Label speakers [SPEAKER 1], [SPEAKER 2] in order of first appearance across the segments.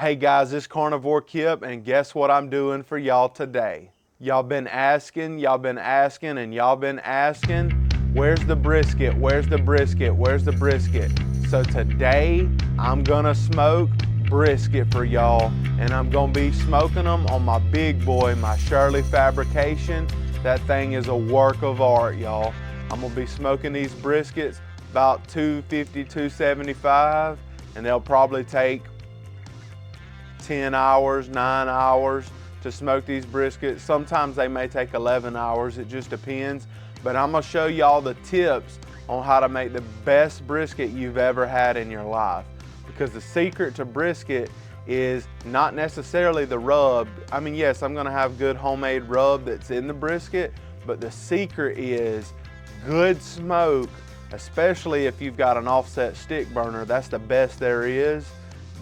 [SPEAKER 1] Hey guys, it's Carnivore Kipp, and guess what I'm doing for y'all today? Y'all been asking, and y'all been asking, where's the brisket, where's the brisket, where's the brisket? So today, I'm gonna smoke brisket for y'all, and I'm gonna be smoking them on my big boy, my Shirley fabrication. That thing is a work of art, y'all. I'm gonna be smoking these briskets about 250, 275, and they'll probably take 10 hours, 9 hours to smoke these briskets. Sometimes they may take 11 hours, it just depends. But I'm gonna show y'all the tips on how to make the best brisket you've ever had in your life. Because the secret to brisket is not necessarily the rub. I mean, yes, I'm gonna have good homemade rub that's in the brisket, but the secret is good smoke, especially if you've got an offset stick burner. That's the best there is.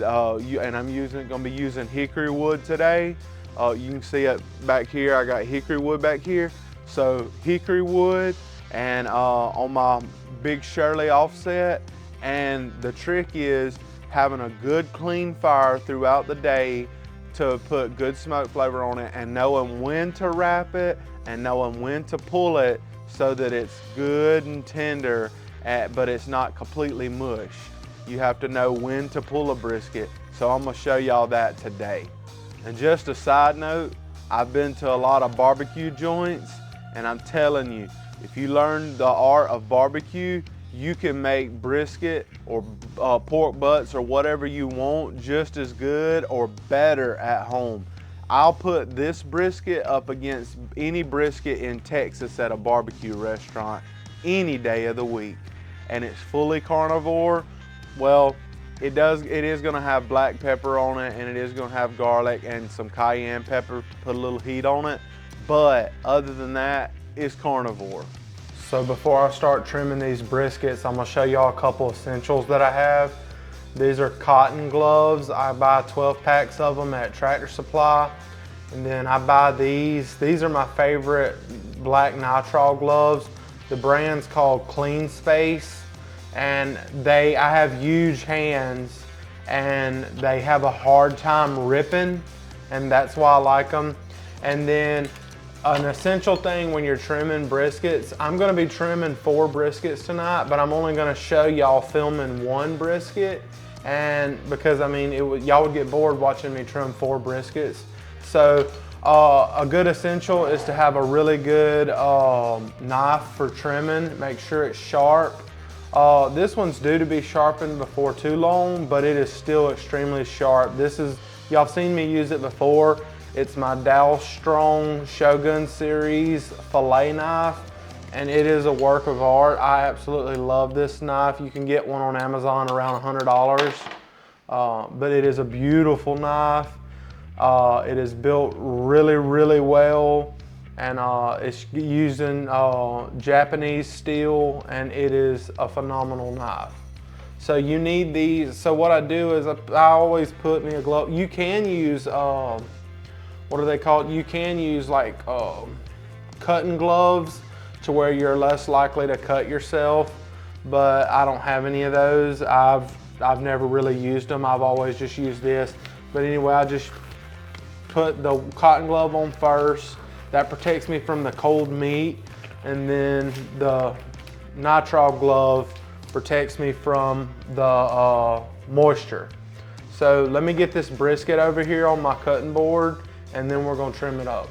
[SPEAKER 1] And I'm gonna be using hickory wood today. You can see it back here. I got hickory wood back here. So hickory wood and on my big Shirley offset. And the trick is having a good clean fire throughout the day to put good smoke flavor on it, and knowing when to wrap it and knowing when to pull it so that it's good and tender, but it's not completely mush. You have to know when to pull a brisket. So I'm gonna show y'all that today. And just a side note, I've been to a lot of barbecue joints, and I'm telling you, if you learn the art of barbecue, you can make brisket or pork butts or whatever you want just as good or better at home. I'll put this brisket up against any brisket in Texas at a barbecue restaurant any day of the week. And it's fully carnivore. Well, it is gonna have black pepper on it, and it is gonna have garlic and some cayenne pepper to put a little heat on it. But other than that, it's carnivore. So before I start trimming these briskets, I'm gonna show y'all a couple essentials that I have. These are cotton gloves. I buy 12 packs of them at Tractor Supply. And then I buy these. These are my favorite black nitrile gloves. The brand's called Clean Space. And I have huge hands, and they have a hard time ripping, and that's why I like them. And then an essential thing when you're trimming briskets, I'm gonna be trimming 4 briskets tonight, but I'm only gonna show y'all filming 1 brisket, and because I mean, y'all would get bored watching me trim 4 briskets. So a good essential is to have a really good knife for trimming. Make sure it's sharp. This one's due to be sharpened before too long, but it is still extremely sharp. Y'all have seen me use it before. It's my Dow Strong Shogun series fillet knife, and it is a work of art. I absolutely love this knife. You can get one on Amazon around $100, but it is a beautiful knife. It is built really, really well. And it's using Japanese steel, and it is a phenomenal knife. So you need these. So what I do is I always put me a glove. You can use, what are they called? You can use like cutting gloves to where you're less likely to cut yourself, but I don't have any of those. I've never really used them. I've always just used this. But anyway, I just put the cotton glove on first. That protects me from the cold meat, and then the nitrile glove protects me from the moisture. So let me get this brisket over here on my cutting board, and then we're gonna trim it up.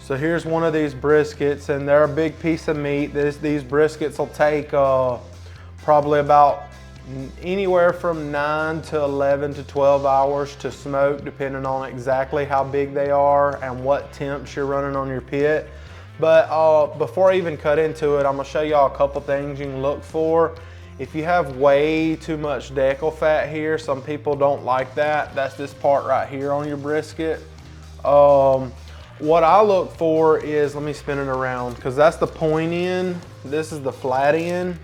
[SPEAKER 1] So here's one of these briskets, and they're a big piece of meat. These briskets will take probably about anywhere from 9 to 11 to 12 hours to smoke, depending on exactly how big they are and what temps you're running on your pit. But before I even cut into it, I'm gonna show y'all a couple things you can look for. If you have way too much decal fat here, some people don't like that. That's this part right here on your brisket. What I look for is, let me spin it around, because that's the point end. This is the flat end.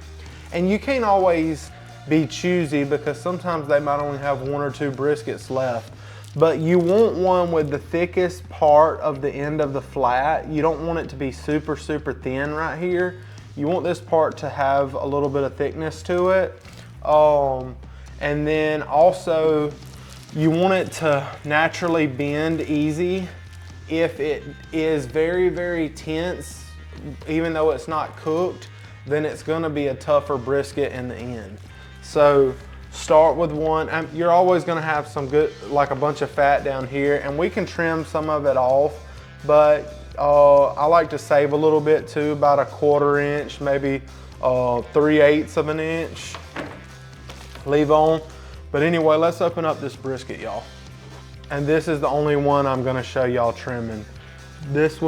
[SPEAKER 1] And you can't always be choosy, because sometimes they might only have 1 or 2 briskets left. But you want one with the thickest part of the end of the flat. You don't want it to be super, super thin right here. You want this part to have a little bit of thickness to it. And then also You want it to naturally bend easy. If it is very, very tense, even though it's not cooked, then it's gonna be a tougher brisket in the end. So start with one. You're always gonna have some good, like a bunch of fat down here, and we can trim some of it off, but I like to save a little bit too, about 1/4 inch, maybe 3/8 of an inch. Leave on. But anyway, let's open up this brisket, y'all. And this is the only one I'm gonna show y'all trimming. This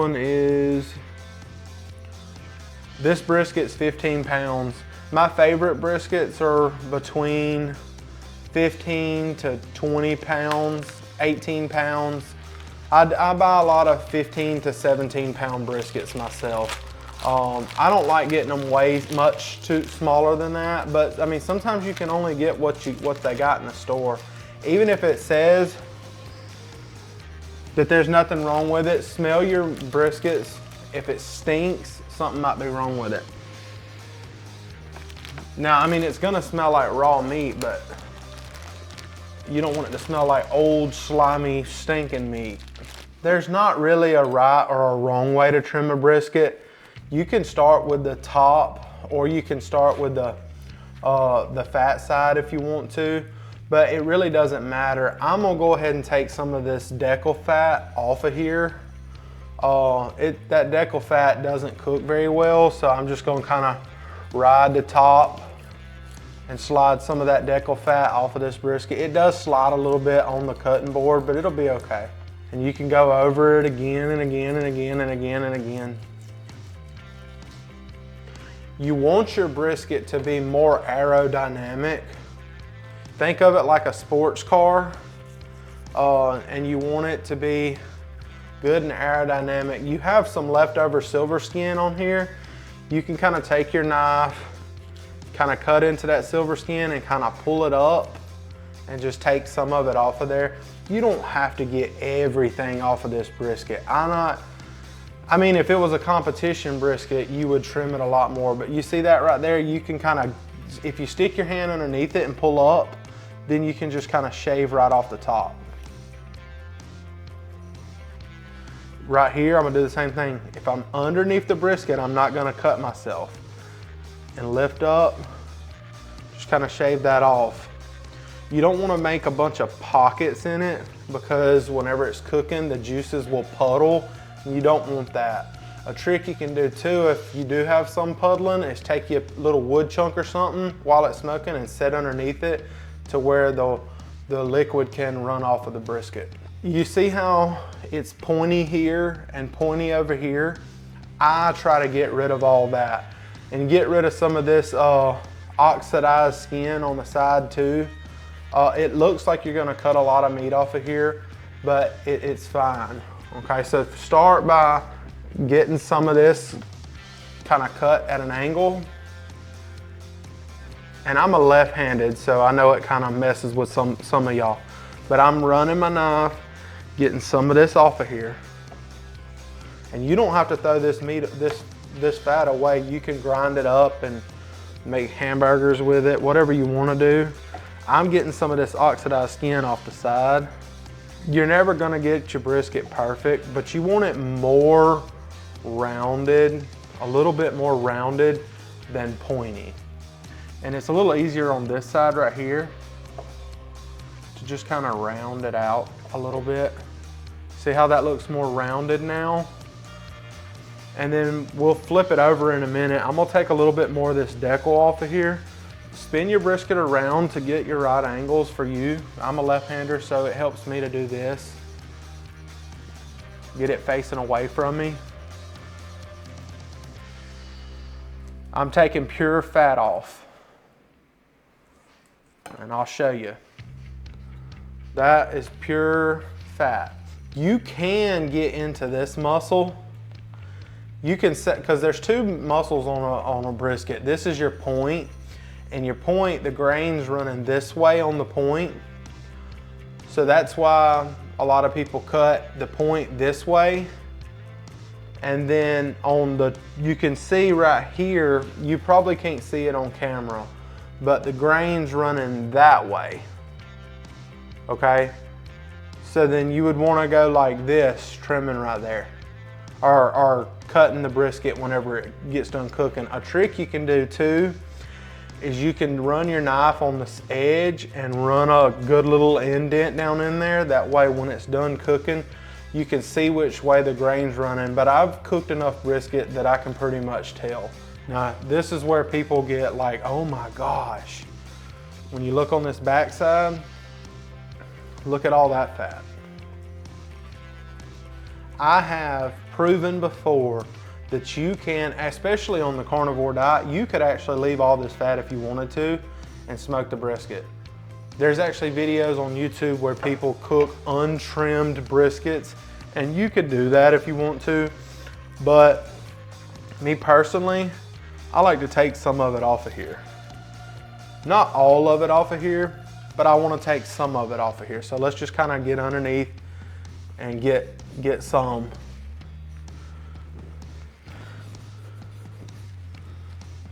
[SPEAKER 1] brisket's 15 pounds. My favorite briskets are between 15 to 20 pounds, 18 pounds. I buy a lot of 15 to 17 pound briskets myself. I don't like getting them way much too smaller than that, but I mean, sometimes you can only get what they got in the store. Even if it says that there's nothing wrong with it, smell your briskets. If it stinks, something might be wrong with it. Now, I mean, it's gonna smell like raw meat, but you don't want it to smell like old, slimy, stinking meat. There's not really a right or a wrong way to trim a brisket. You can start with the top, or you can start with the fat side if you want to, but it really doesn't matter. I'm gonna go ahead and take some of this decal fat off of here. That decal fat doesn't cook very well, so I'm just gonna kind of ride the top and slide some of that decal fat off of this brisket. It does slide a little bit on the cutting board, but it'll be okay. And you can go over it again and again and again and again and again. You want your brisket to be more aerodynamic. Think of it like a sports car, and you want it to be good and aerodynamic. You have some leftover silver skin on here. You can kind of take your knife, kind of cut into that silver skin and kind of pull it up and just take some of it off of there. You don't have to get everything off of this brisket. I mean, if it was a competition brisket, you would trim it a lot more, but you see that right there? You can kind of, if you stick your hand underneath it and pull up, then you can just kind of shave right off the top. Right here, I'm gonna do the same thing. If I'm underneath the brisket, I'm not gonna cut myself. And lift up, just kind of shave that off. You don't wanna make a bunch of pockets in it, because whenever it's cooking, the juices will puddle. You don't want that. A trick you can do too, if you do have some puddling, is take you a little wood chunk or something while it's smoking and set underneath it to where the liquid can run off of the brisket. You see how it's pointy here and pointy over here? I try to get rid of all that and get rid of some of this oxidized skin on the side too. It looks like you're gonna cut a lot of meat off of here, but it's fine. Okay, so start by getting some of this kind of cut at an angle. And I'm a left-handed, so I know it kind of messes with some of y'all. But I'm running my knife, getting some of this off of here. And you don't have to throw this meat, this fat away. You can grind it up and make hamburgers with it, whatever you want to do. I'm getting some of this oxidized skin off the side. You're never gonna get your brisket perfect, but you want it more rounded, a little bit more rounded than pointy. And it's a little easier on this side right here to just kind of round it out a little bit. See how that looks more rounded now? And then we'll flip it over in a minute. I'm gonna take a little bit more of this decal off of here. Spin your brisket around to get your right angles for you. I'm a left-hander, so it helps me to do this. Get it facing away from me. I'm taking pure fat off. And I'll show you. That is pure fat. You can get into this muscle. You can set, because there's two muscles on a brisket. This is your point. And your point, the grain's running this way on the point. So that's why a lot of people cut the point this way. And then on the, you can see right here, you probably can't see it on camera, but the grain's running that way. okay? So then you would wanna go like this, trimming right there, or cutting the brisket whenever it gets done cooking. A trick you can do too is you can run your knife on this edge and run a good little indent down in there. That way when it's done cooking, you can see which way the grain's running. But I've cooked enough brisket that I can pretty much tell. Now, this is where people get like, oh my gosh. When you look on this backside, look at all that fat. I have proven before that you can, especially on the carnivore diet, you could actually leave all this fat if you wanted to and smoke the brisket. There's actually videos on YouTube where people cook untrimmed briskets, and you could do that if you want to. But me personally, I like to take some of it off of here. Not all of it off of here, but I want to take some of it off of here. So let's just kind of get underneath and get some.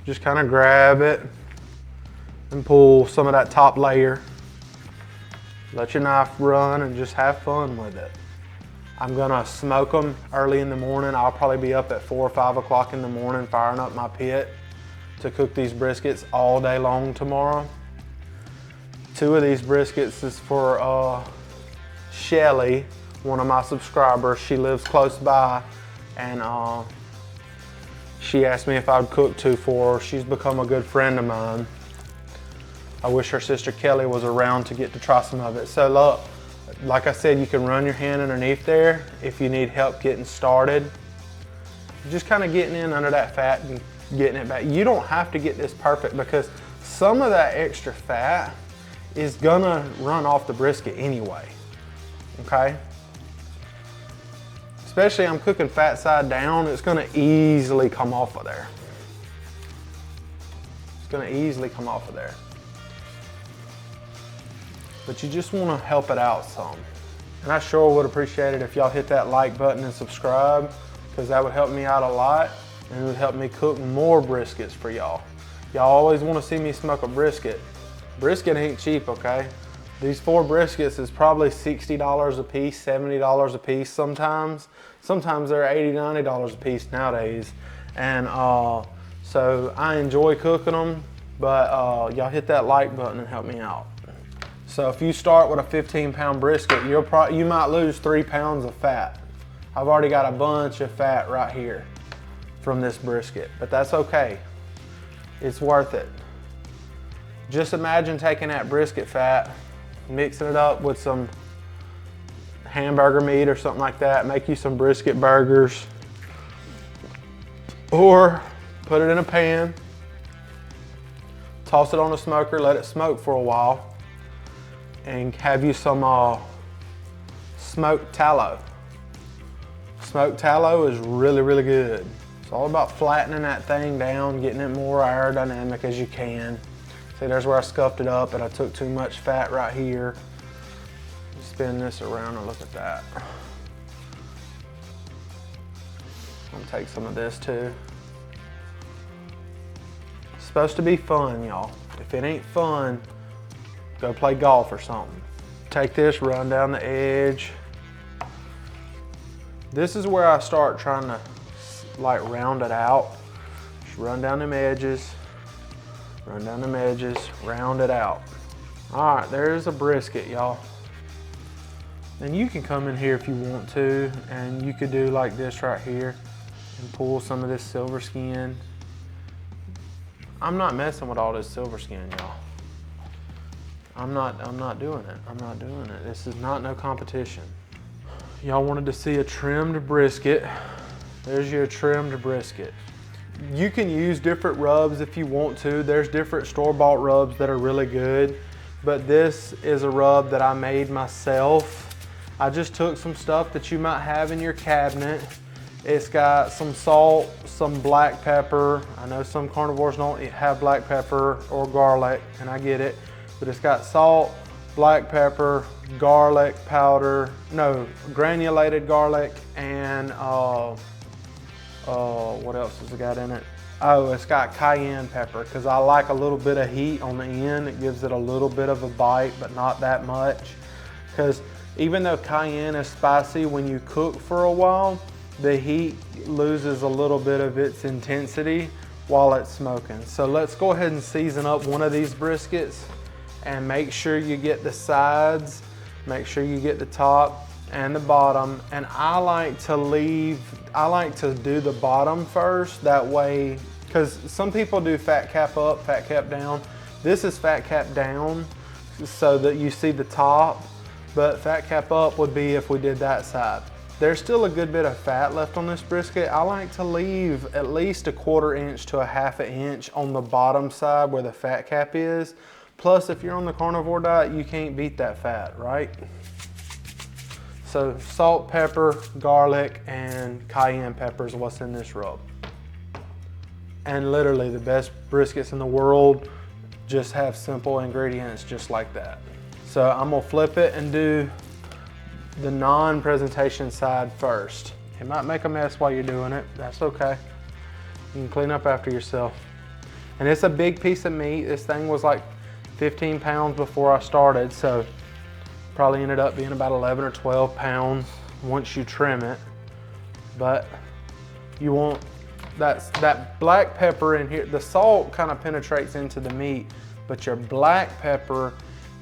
[SPEAKER 1] Just kind of grab it and pull some of that top layer. Let your knife run and just have fun with it. I'm gonna smoke them early in the morning. I'll probably be up at 4 or 5 o'clock in the morning firing up my pit to cook these briskets all day long tomorrow. 2 of these briskets is for Shelly, one of my subscribers. She lives close by, and she asked me if I'd cook 2 for her. She's become a good friend of mine. I wish her sister Kelly was around to get to try some of it. So look, like I said, you can run your hand underneath there if you need help getting started. Just kind of getting in under that fat and getting it back. You don't have to get this perfect because some of that extra fat is gonna run off the brisket anyway, okay? Especially I'm cooking fat side down, it's gonna easily come off of there. It's gonna easily come off of there. But you just wanna help it out some. And I sure would appreciate it if y'all hit that like button and subscribe, because that would help me out a lot and it would help me cook more briskets for y'all. Y'all always wanna see me smoke a brisket. Brisket ain't cheap, okay? These 4 briskets is probably $60 a piece, $70 a piece sometimes. Sometimes they're $80, $90 a piece nowadays. And so I enjoy cooking them, but y'all hit that like button and help me out. So if you start with a 15-pound brisket, you might lose 3 pounds of fat. I've already got a bunch of fat right here from this brisket, but that's okay. It's worth it. Just imagine taking that brisket fat, mixing it up with some hamburger meat or something like that, make you some brisket burgers, or put it in a pan, toss it on a smoker, let it smoke for a while, and have you some smoked tallow. Smoked tallow is really, really good. It's all about flattening that thing down, getting it more aerodynamic as you can. See, there's where I scuffed it up and I took too much fat right here. Spin this around and look at that. I'm gonna take some of this too. It's supposed to be fun, y'all. If it ain't fun, go play golf or something. Take this, run down the edge. This is where I start trying to like round it out. Just run down them edges. Run down them edges, round it out. All right, there's a brisket, y'all. And you can come in here if you want to, and you could do like this right here and pull some of this silver skin. I'm not messing with all this silver skin, y'all. I'm not doing it. I'm not doing it. This is not no competition. Y'all wanted to see a trimmed brisket. There's your trimmed brisket. You can use different rubs if you want to. There's different store-bought rubs that are really good, but this is a rub that I made myself. I just took some stuff that you might have in your cabinet. It's got some salt, some black pepper. I know some carnivores don't have black pepper or garlic, and I get it, but it's got salt, black pepper, garlic powder, no, granulated garlic, and what else has it got in it? Oh, it's got cayenne pepper, because I like a little bit of heat on the end. It gives it a little bit of a bite, but not that much. because even though cayenne is spicy, when you cook for a while, the heat loses a little bit of its intensity while it's smoking. So let's go ahead and season up one of these briskets, and make sure you get the sides, make sure you get the top and the bottom. And I like to do the bottom first, that way, because some people do fat cap up, fat cap down. This is fat cap down so that you see the top, but fat cap up would be if we did that side. There's still a good bit of fat left on this brisket. I like to leave at least a 1/4 inch to a 1/2 inch on the bottom side where the fat cap is. Plus, if you're on the carnivore diet, you can't beat that fat, right? So salt, pepper, garlic, and cayenne pepper is what's in this rub. And literally the best briskets in the world just have simple ingredients just like that. So I'm gonna flip it and do the non-presentation side first. It might make a mess while you're doing it. That's okay. You can clean up after yourself. And it's a big piece of meat. This thing was like 15 pounds before I started, so probably ended up being about 11 or 12 pounds once you trim it. But you want that black pepper in here. The salt kind of penetrates into the meat, but your black pepper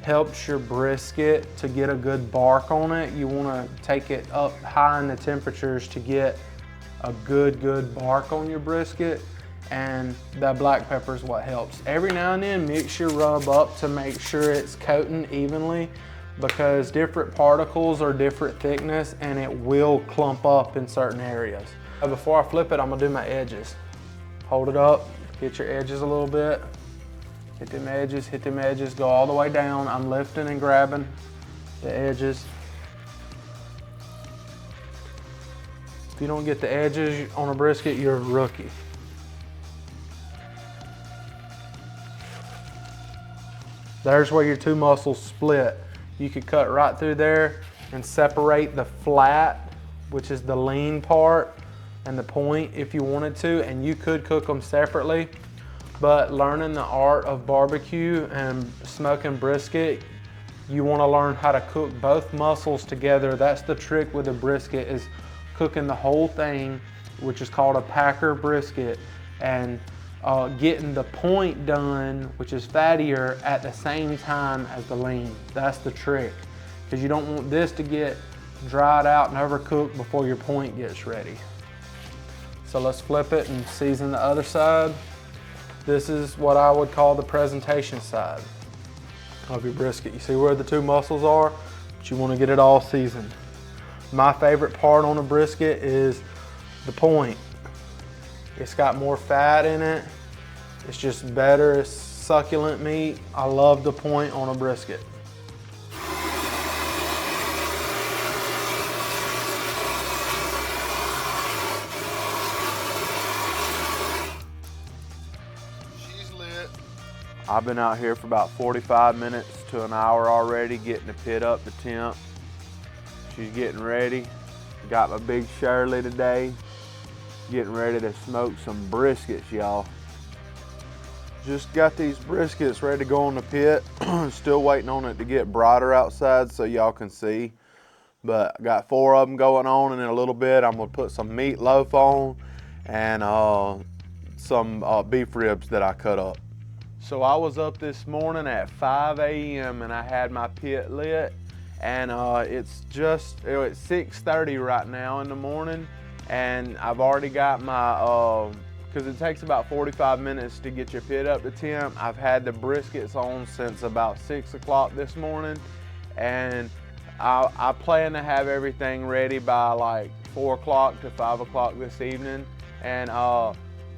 [SPEAKER 1] helps your brisket to get a good bark on it. You want to take it up high in the temperatures to get a good bark on your brisket, and that black pepper is what helps. Every now and then mix your rub up to make sure it's coating evenly, because different particles are different thickness and it will clump up in certain areas. Before I flip it, I'm gonna do my edges. Hold it up, get your edges a little bit. Hit them edges, go all the way down. I'm lifting and grabbing the edges. If you don't get the edges on a brisket, you're a rookie. There's where your two muscles split. You could cut right through there and separate the flat, which is the lean part, and the point if you wanted to, and you could cook them separately. But learning the art of barbecue and smoking brisket, you want to learn how to cook both muscles together. That's the trick with a brisket, is cooking the whole thing, which is called a packer brisket, and getting the point done, which is fattier, at the same time as the lean. That's the trick, because you don't want this to get dried out and overcooked before your point gets ready. So let's flip it and season the other side. This is what I would call the presentation side of your brisket. You see where the two muscles are, but you want to get it all seasoned. My favorite part on a brisket is the point. It's got more fat in it. It's just better, it's succulent meat. I love the point on a brisket. I've been out here for about 45 minutes to an hour already, getting the pit up to temp. She's getting ready. Got my big Shirley today, getting ready to smoke some briskets, y'all. Just got these briskets ready to go on the pit. Still waiting on it to get brighter outside so y'all can see. But I got 4 of them going on, and in a little bit I'm gonna put some meatloaf on and some beef ribs that I cut up. So I was up this morning at 5 a.m. and I had my pit lit, and it's 6:30 right now in the morning, and I've already got my, because it takes about 45 minutes to get your pit up to temp. I've had the briskets on since about 6 o'clock this morning, and I plan to have everything ready by like 4 o'clock to 5 o'clock this evening. And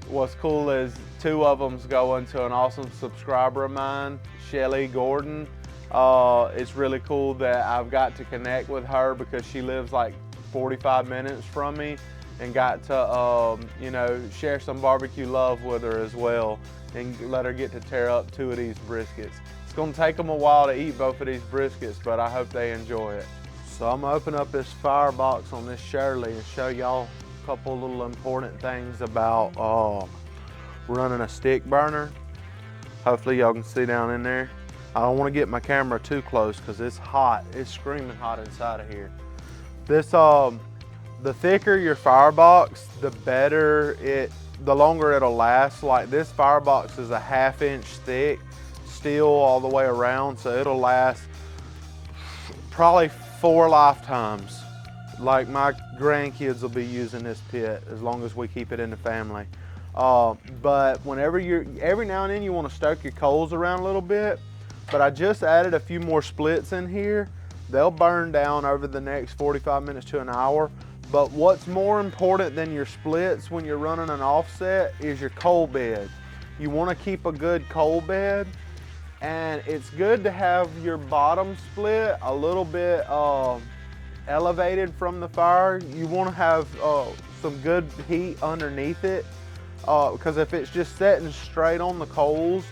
[SPEAKER 1] what's cool is 2 of them's going to an awesome subscriber of mine, Shelly Gordon. It's really cool that I've got to connect with her, because she lives like 45 minutes from me, and got to you know, share some barbecue love with her as well, and let her get to tear up 2 of these briskets. It's gonna take them a while to eat both of these briskets, but I hope they enjoy it. So I'm gonna open up this firebox on this Shirley and show y'all a couple little important things about running a stick burner. Hopefully y'all can see down in there. I don't want to get my camera too close because it's hot. It's screaming hot inside of here. This, the thicker your firebox, the better the longer it'll last. Like this firebox is a 1/2 inch thick, steel all the way around, so it'll last probably 4 lifetimes. Like my grandkids will be using this pit as long as we keep it in the family. But whenever every now and then you want to stoke your coals around a little bit, but I just added a few more splits in here. They'll burn down over the next 45 minutes to an hour. But what's more important than your splits when you're running an offset is your coal bed. You want to keep a good coal bed, and it's good to have your bottom split a little bit elevated from the fire. You want to have some good heat underneath it, because if it's just sitting straight on the coals,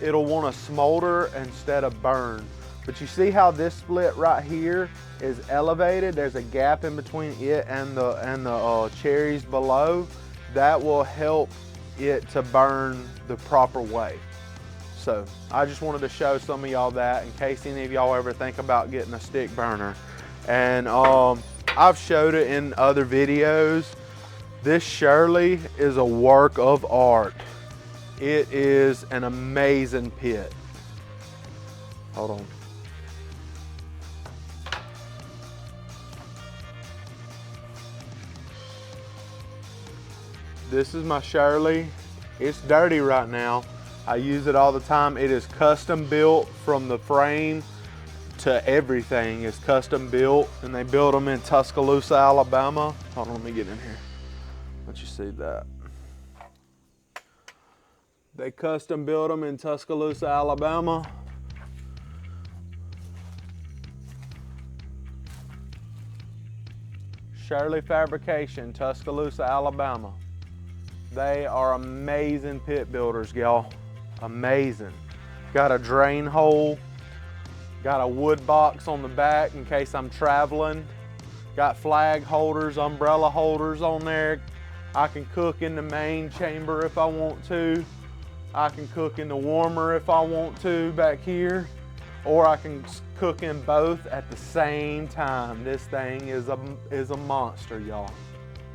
[SPEAKER 1] it'll want to smolder instead of burn. But you see how this split right here is elevated? There's a gap in between it and the cherries below. That will help it to burn the proper way. So I just wanted to show some of y'all that in case any of y'all ever think about getting a stick burner. And I've showed it in other videos. This Shirley is a work of art. It is an amazing pit. Hold on. This is my Shirley. It's dirty right now. I use it all the time. It is custom built from the frame to everything. It's custom built, and they build them in Tuscaloosa, Alabama. Hold on, let me get in here. Let you see that. They custom build them in Tuscaloosa, Alabama. Shirley Fabrication, Tuscaloosa, Alabama. They are amazing pit builders, y'all. Amazing. Got a drain hole. Got a wood box on the back in case I'm traveling. Got flag holders, umbrella holders on there. I can cook in the main chamber if I want to. I can cook in the warmer if I want to back here. Or I can cook in both at the same time. This thing is a monster, y'all.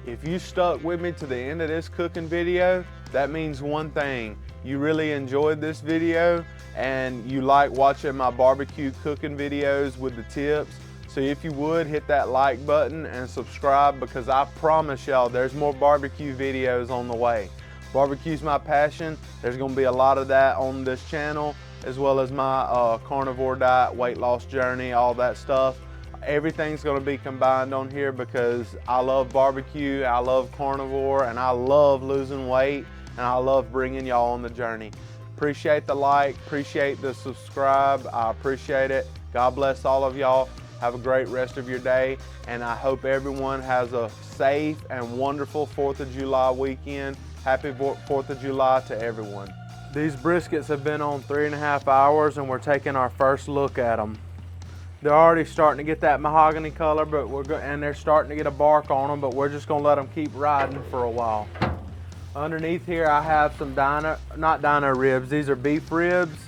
[SPEAKER 1] If you stuck with me to the end of this cooking video, that means one thing. You really enjoyed this video and you like watching my barbecue cooking videos with the tips. So if you would, hit that like button and subscribe, because I promise y'all there's more barbecue videos on the way. Barbecue's my passion. There's gonna be a lot of that on this channel, as well as my carnivore diet, weight loss journey, all that stuff. Everything's gonna be combined on here because I love barbecue, I love carnivore, and I love losing weight, and I love bringing y'all on the journey. Appreciate the like, appreciate the subscribe, I appreciate it. God bless all of y'all. Have a great rest of your day, and I hope everyone has a safe and wonderful 4th of July weekend. Happy 4th of July to everyone. These briskets have been on 3.5 hours, and we're taking our first look at them. They're already starting to get that mahogany color, but and they're starting to get a bark on them, but we're just gonna let them keep riding for a while. Underneath here, I have some not dino ribs. These are beef ribs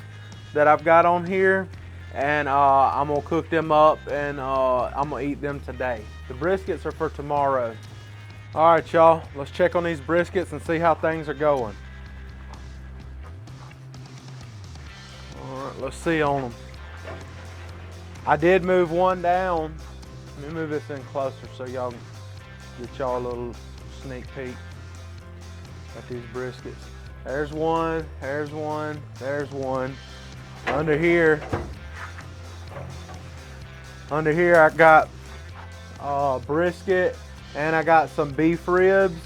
[SPEAKER 1] that I've got on here, and I'm gonna cook them up, and I'm gonna eat them today. The briskets are for tomorrow. All right, y'all, let's check on these briskets and see how things are going. All right, let's see on them. I did move one down. Let me move this in closer so y'all can get y'all a little sneak peek at these briskets. There's one, there's one, there's one. Under here I got brisket, and I got some beef ribs.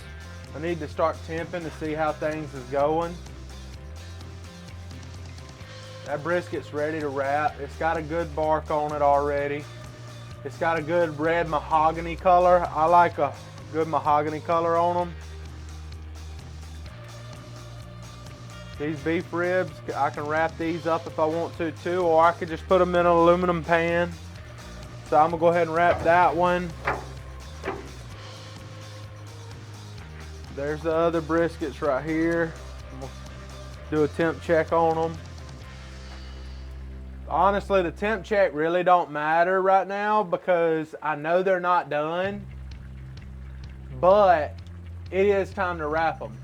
[SPEAKER 1] I need to start temping to see how things is going. That brisket's ready to wrap. It's got a good bark on it already. It's got a good red mahogany color. I like a good mahogany color on them. These beef ribs, I can wrap these up if I want to too, or I could just put them in an aluminum pan. So I'm gonna go ahead and wrap that one. There's the other briskets right here. I'm gonna do a temp check on them. Honestly, the temp check really don't matter right now because I know they're not done, but it is time to wrap them.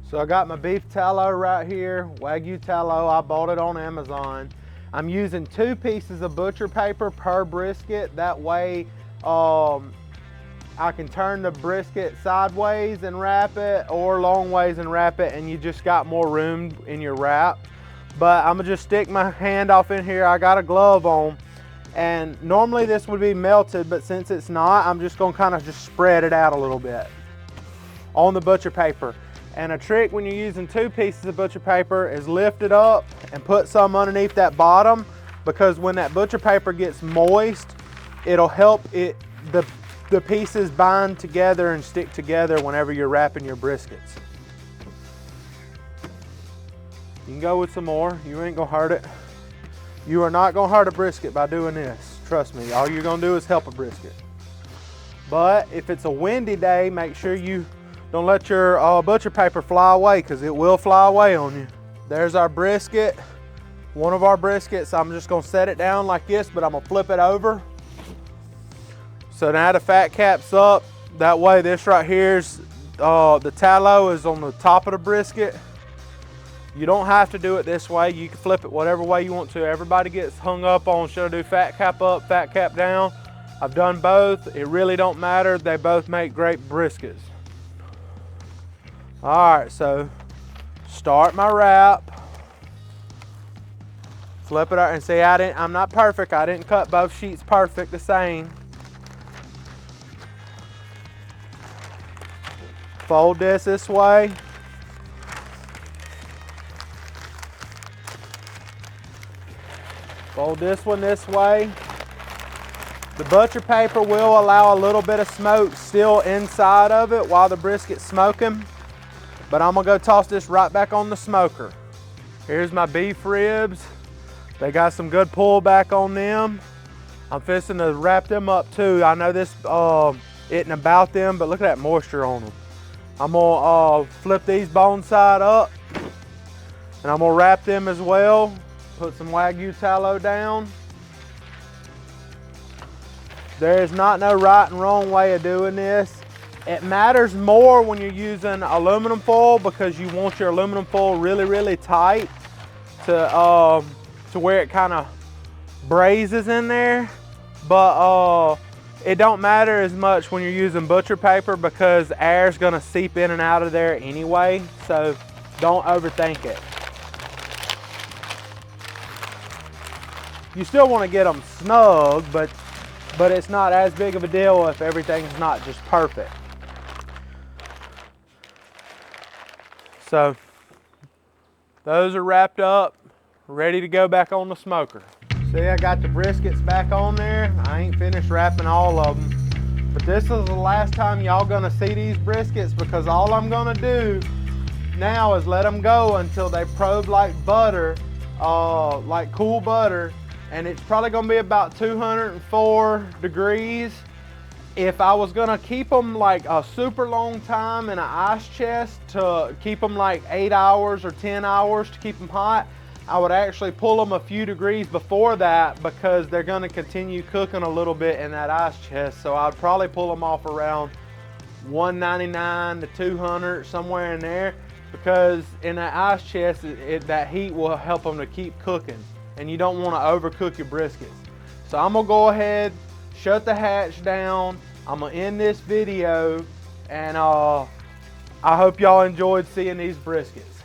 [SPEAKER 1] So I got my beef tallow right here, Wagyu tallow. I bought it on Amazon. I'm using 2 pieces of butcher paper per brisket. That way I can turn the brisket sideways and wrap it, or long ways and wrap it, and you just got more room in your wrap. But I'm gonna just stick my hand off in here. I got a glove on, and normally this would be melted, but since it's not, I'm just gonna kind of just spread it out a little bit on the butcher paper. And a trick when you're using 2 pieces of butcher paper is lift it up and put some underneath that bottom, because when that butcher paper gets moist, it'll help the pieces bind together and stick together whenever you're wrapping your briskets. You can go with some more. You ain't gonna hurt it. You are not gonna hurt a brisket by doing this. Trust me, all you're gonna do is help a brisket. But if it's a windy day, make sure you don't let your butcher paper fly away, because it will fly away on you. There's our brisket, one of our briskets. I'm just gonna set it down like this, but I'm gonna flip it over. So now the fat cap's up. That way this right here's, the tallow is on the top of the brisket. You don't have to do it this way. You can flip it whatever way you want to. Everybody gets hung up on, should I do fat cap up, fat cap down? I've done both. It really don't matter. They both make great briskets. All right, so start my wrap. Flip it out and see, I'm not perfect. I didn't cut both sheets perfect the same. Fold this way. Fold this one this way. The butcher paper will allow a little bit of smoke still inside of it while the brisket's smoking, but I'm gonna go toss this right back on the smoker. Here's my beef ribs. They got some good pullback on them. I'm fixing to wrap them up too. I know this isn't about them, but look at that moisture on them. I'm gonna flip these bone side up, and I'm gonna wrap them as well. Put some Wagyu tallow down. There is not no right and wrong way of doing this. It matters more when you're using aluminum foil, because you want your aluminum foil really, really tight to where it kind of braises in there. But it don't matter as much when you're using butcher paper, because air's gonna seep in and out of there anyway. So don't overthink it. You still want to get them snug, but it's not as big of a deal if everything's not just perfect. So those are wrapped up, ready to go back on the smoker. See, I got the briskets back on there. I ain't finished wrapping all of them, but this is the last time y'all gonna see these briskets, because all I'm gonna do now is let them go until they probe like butter, like cool butter. And it's probably gonna be about 204 degrees. If I was gonna keep them like a super long time in an ice chest to keep them like 8 hours or 10 hours to keep them hot, I would actually pull them a few degrees before that, because they're gonna continue cooking a little bit in that ice chest. So I'd probably pull them off around 199 to 200, somewhere in there, because in that ice chest, that heat will help them to keep cooking. And you don't want to overcook your briskets. So I'm gonna go ahead, shut the hatch down. I'm gonna end this video, and I hope y'all enjoyed seeing these briskets.